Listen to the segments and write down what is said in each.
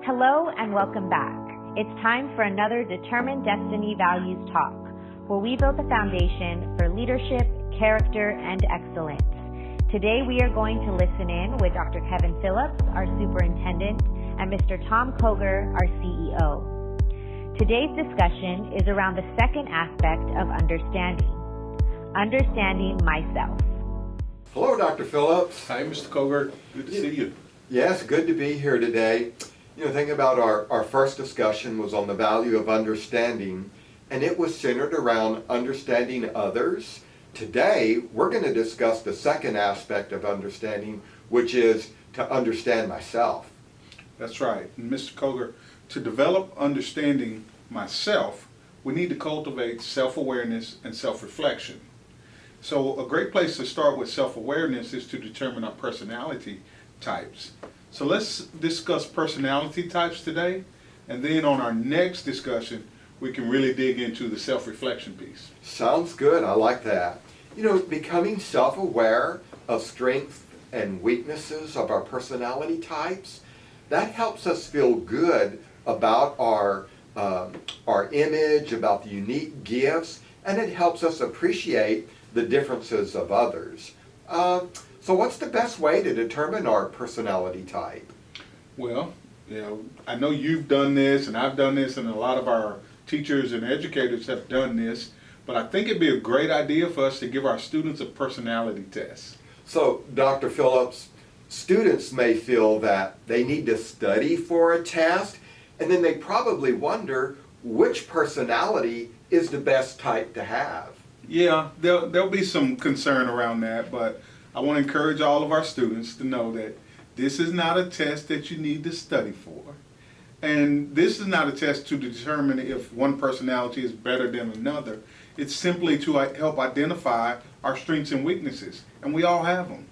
Hello and welcome back. It's time for another Determined Destiny Values Talk, where we build the foundation for leadership, character, and excellence. Today we are going to listen in with Dr. Kevin Phillips, our Superintendent, and Mr. Tom Koger, our CEO. Today's discussion is around the second aspect of understanding myself. Hello, Dr. Phillips. Hi, Mr. Koger. Good to see you. Yes, good to be here today. Thinking about our first discussion was on the value of understanding, and it was centered around understanding others. Today, we're going to discuss the second aspect of understanding, which is to understand myself. That's right. And Mr. Koger, to develop understanding myself, we need to cultivate self-awareness and self-reflection. So a great place to start with self-awareness is to determine our personality types. So let's discuss personality types today, and then on our next discussion, we can really dig into the self-reflection piece. Sounds good. I like that. Becoming self-aware of strengths and weaknesses of our personality types, that helps us feel good about our image, about the unique gifts, and it helps us appreciate the differences of others. So what's the best way to determine our personality type? Well, I know you've done this, and I've done this, and a lot of our teachers and educators have done this, but I think it'd be a great idea for us to give our students a personality test. So, Dr. Phillips, students may feel that they need to study for a test, and then they probably wonder which personality is the best type to have. Yeah, there'll be some concern around that, but I want to encourage all of our students to know that this is not a test that you need to study for. And this is not a test to determine if one personality is better than another. It's simply to help identify our strengths and weaknesses, and we all have them.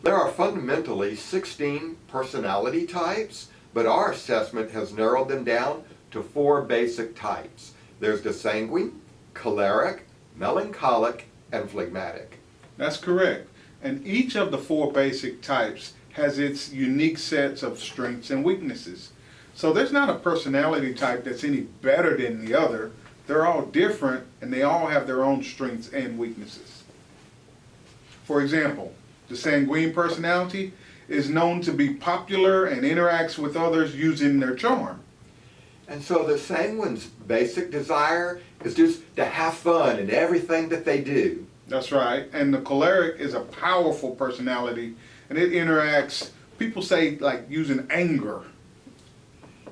There are fundamentally 16 personality types, but our assessment has narrowed them down to 4 basic types. There's the sanguine, choleric, melancholic, and phlegmatic. That's correct. And each of the 4 basic types has its unique sets of strengths and weaknesses. So there's not a personality type that's any better than the other. They're all different, and they all have their own strengths and weaknesses. For example, the sanguine personality is known to be popular and interacts with others using their charm. And so the sanguine's basic desire is just to have fun in everything that they do. That's right. And the choleric is a powerful personality, and it interacts, people say, like using anger.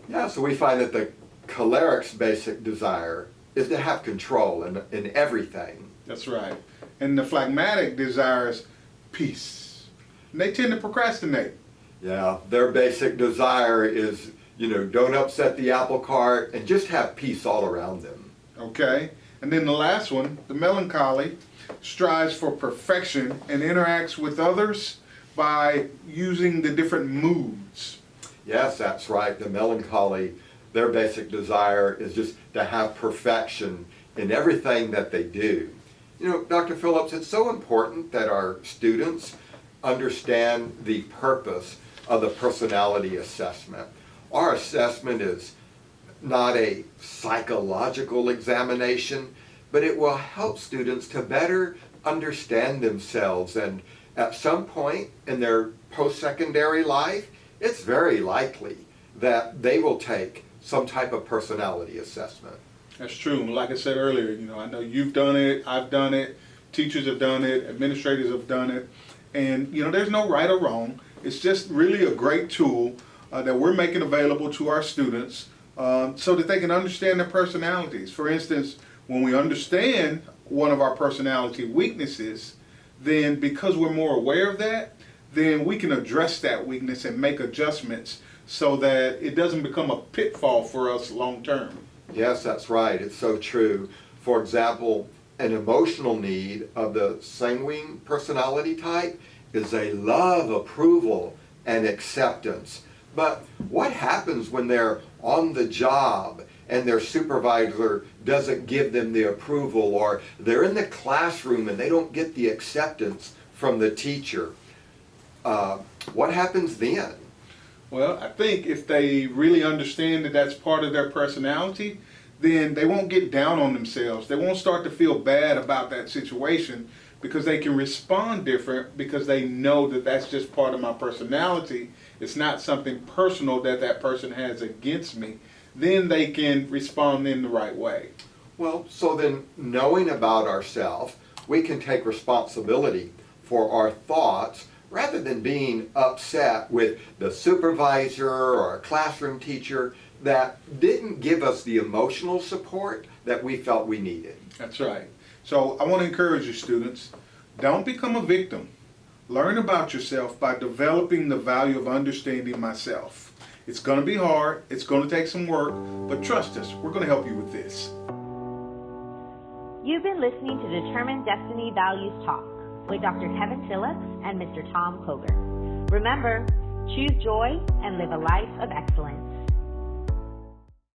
Yeah, so we find that the choleric's basic desire is to have control in everything. That's right. And the phlegmatic desires peace. And they tend to procrastinate. Yeah, their basic desire is, don't upset the apple cart and just have peace all around them. Okay. And then the last one, the melancholy, strives for perfection and interacts with others by using the different moods. Yes, that's right. The melancholy, their basic desire is just to have perfection in everything that they do. Dr. Phillips, it's so important that our students understand the purpose of the personality assessment. Our assessment is not a psychological examination, but it will help students to better understand themselves, and at some point in their post-secondary life, it's very likely that they will take some type of personality assessment. That's true. Like I said earlier, I know you've done it, I've done it, teachers have done it, administrators have done it, and there's no right or wrong. It's just really a great tool that we're making available to our students so that they can understand their personalities. For instance, when we understand one of our personality weaknesses, then because we're more aware of that, then we can address that weakness and make adjustments so that it doesn't become a pitfall for us long term. Yes, that's right. It's so true. For example, an emotional need of the sanguine personality type is a love, approval, and acceptance. But what happens when they're on the job and their supervisor doesn't give them the approval, or they're in the classroom and they don't get the acceptance from the teacher? What happens then? Well, I think if they really understand that that's part of their personality, then they won't get down on themselves. They won't start to feel bad about that situation because they can respond different because they know that that's just part of my personality. It's not something personal that that person has against me. Then they can respond in the right way. Well, so then knowing about ourselves, we can take responsibility for our thoughts rather than being upset with the supervisor or a classroom teacher that didn't give us the emotional support that we felt we needed. That's right. So I want to encourage you, students, don't become a victim. Learn about yourself by developing the value of understanding myself. It's going to be hard, it's going to take some work, but trust us, we're going to help you with this. You've been listening to Determined Destiny Values Talk with Dr. Kevin Phillips and Mr. Tom Koger. Remember, choose joy and live a life of excellence.